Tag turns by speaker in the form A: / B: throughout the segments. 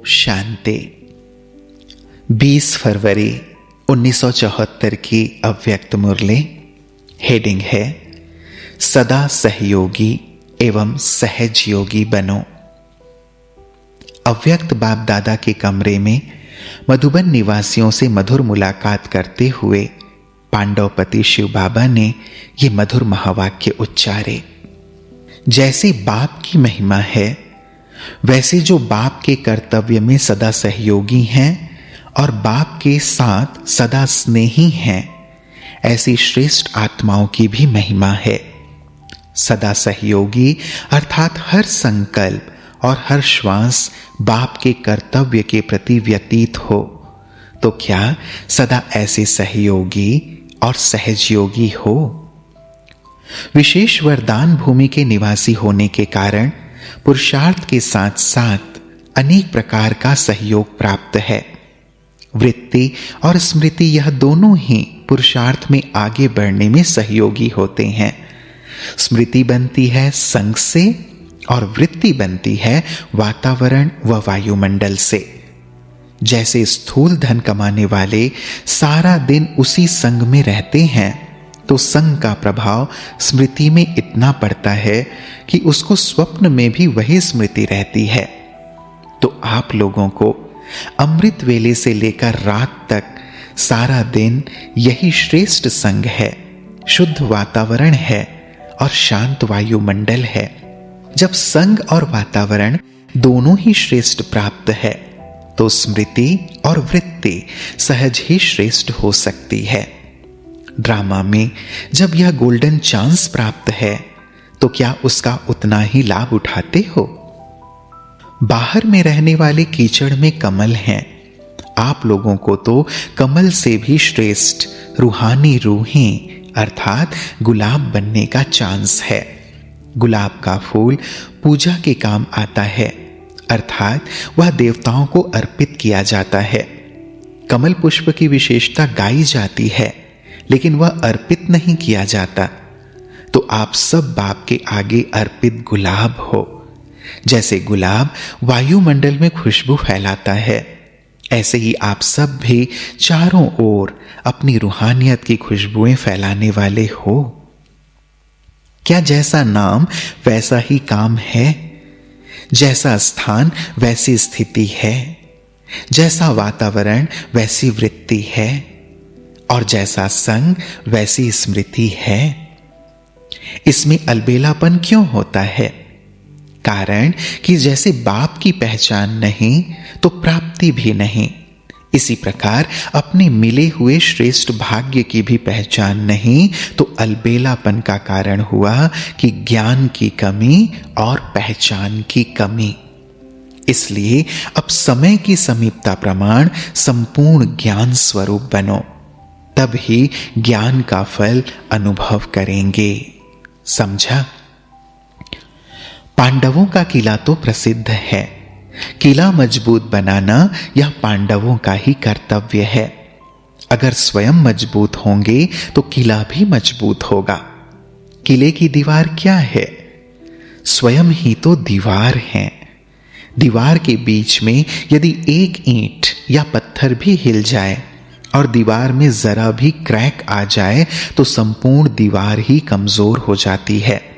A: शांति। 20 फरवरी 1974 की अव्यक्त मुरली। हेडिंग है सदा सहयोगी एवं सहज योगी बनो। अव्यक्त बाप दादा के कमरे में मधुबन निवासियों से मधुर मुलाकात करते हुए पांडवपति शिव बाबा ने ये मधुर महावाक्य उच्चारे। जैसे बाप की महिमा है, वैसे जो बाप के कर्तव्य में सदा सहयोगी हैं और बाप के साथ सदा स्नेही हैं, ऐसी श्रेष्ठ आत्माओं की भी महिमा है। सदा सहयोगी अर्थात हर संकल्प और हर श्वास बाप के कर्तव्य के प्रति व्यतीत हो, तो क्या सदा ऐसे सहयोगी और सहजयोगी हो? विशेष वरदान भूमि के निवासी होने के कारण पुरुषार्थ के साथ साथ अनेक प्रकार का सहयोग प्राप्त है। वृत्ति और स्मृति यह दोनों ही पुरुषार्थ में आगे बढ़ने में सहयोगी होते हैं। स्मृति बनती है संग से और वृत्ति बनती है वातावरण व वायुमंडल से। जैसे स्थूल धन कमाने वाले सारा दिन उसी संग में रहते हैं, तो संग का प्रभाव स्मृति में इतना पड़ता है कि उसको स्वप्न में भी वही स्मृति रहती है। तो आप लोगों को अमृत वेले से लेकर रात तक सारा दिन यही श्रेष्ठ संग है, शुद्ध वातावरण है और शांत वायुमंडल है। जब संग और वातावरण दोनों ही श्रेष्ठ प्राप्त है, तो स्मृति और वृत्ति सहज ही श्रेष्ठ हो सकती है। ड्रामा में जब यह गोल्डन चांस प्राप्त है, तो क्या उसका उतना ही लाभ उठाते हो? बाहर में रहने वाले कीचड़ में कमल हैं। आप लोगों को तो कमल से भी श्रेष्ठ रूहानी रूहें अर्थात गुलाब बनने का चांस है। गुलाब का फूल पूजा के काम आता है, अर्थात वह देवताओं को अर्पित किया जाता है। कमल पुष्प की विशेषता गाई जाती है, लेकिन वह अर्पित नहीं किया जाता। तो आप सब बाप के आगे अर्पित गुलाब हो। जैसे गुलाब वायुमंडल में खुशबू फैलाता है, ऐसे ही आप सब भी चारों ओर अपनी रूहानियत की खुशबुएं फैलाने वाले हो। क्या जैसा नाम वैसा ही काम है? जैसा स्थान वैसी स्थिति है, जैसा वातावरण वैसी वृत्ति है और जैसा संग वैसी स्मृति है। इसमें अलबेलापन क्यों होता है? कारण कि जैसे बाप की पहचान नहीं, तो प्राप्ति भी नहीं। इसी प्रकार अपने मिले हुए श्रेष्ठ भाग्य की भी पहचान नहीं, तो अलबेलापन का कारण हुआ कि ज्ञान की कमी और पहचान की कमी। इसलिए अब समय की समीपता प्रमाण संपूर्ण ज्ञान स्वरूप बनो, तब ही ज्ञान का फल अनुभव करेंगे। समझा? पांडवों का किला तो प्रसिद्ध है। किला मजबूत बनाना यह पांडवों का ही कर्तव्य है। अगर स्वयं मजबूत होंगे तो किला भी मजबूत होगा। किले की दीवार क्या है? स्वयं ही तो दीवार है। दीवार के बीच में यदि एक ईंट या पत्थर भी हिल जाए और दीवार में जरा भी क्रैक आ जाए, तो संपूर्ण दीवार ही कमजोर हो जाती है।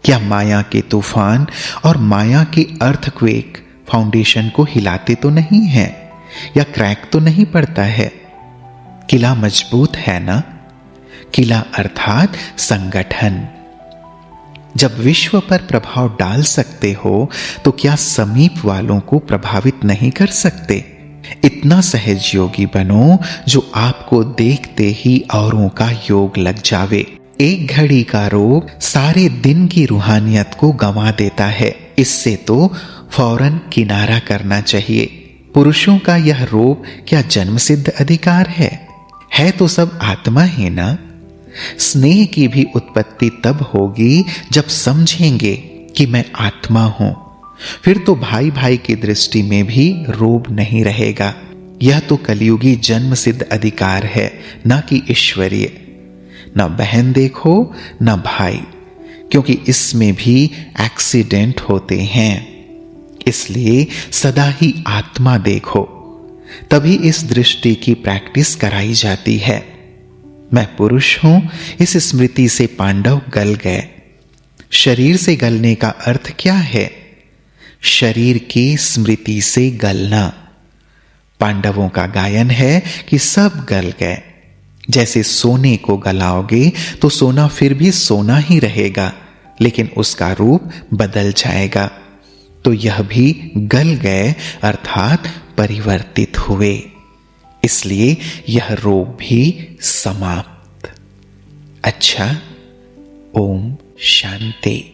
A: क्या माया के तूफान और माया के अर्थक्वेक फाउंडेशन को हिलाते तो नहीं है या क्रैक तो नहीं पड़ता है? किला मजबूत है ना? किला अर्थात संगठन। जब विश्व पर प्रभाव डाल सकते हो, तो क्या समीप वालों को प्रभावित नहीं कर सकते? इतना सहज योगी बनो जो आपको देखते ही औरों का योग लग जावे। एक घड़ी का रोग सारे दिन की रूहानियत को गंवा देता है। इससे तो फौरन किनारा करना चाहिए। पुरुषों का यह रोग क्या जन्मसिद्ध अधिकार है? है तो सब आत्मा ही ना। स्नेह की भी उत्पत्ति तब होगी जब समझेंगे कि मैं आत्मा हूं। फिर तो भाई भाई की दृष्टि में भी रोब नहीं रहेगा। यह तो कलयुगी जन्म सिद्ध अधिकार है, ना कि ईश्वरीय। ना बहन देखो ना भाई, क्योंकि इसमें भी एक्सीडेंट होते हैं। इसलिए सदा ही आत्मा देखो, तभी इस दृष्टि की प्रैक्टिस कराई जाती है। मैं पुरुष हूं, इस स्मृति से पांडव गल गए। शरीर से गलने का अर्थ क्या है? शरीर की स्मृति से गलना। पांडवों का गायन है कि सब गल गए। जैसे सोने को गलाओगे तो सोना फिर भी सोना ही रहेगा, लेकिन उसका रूप बदल जाएगा। तो यह भी गल गए अर्थात परिवर्तित हुए, इसलिए यह रोग भी समाप्त। अच्छा, ओम शांति।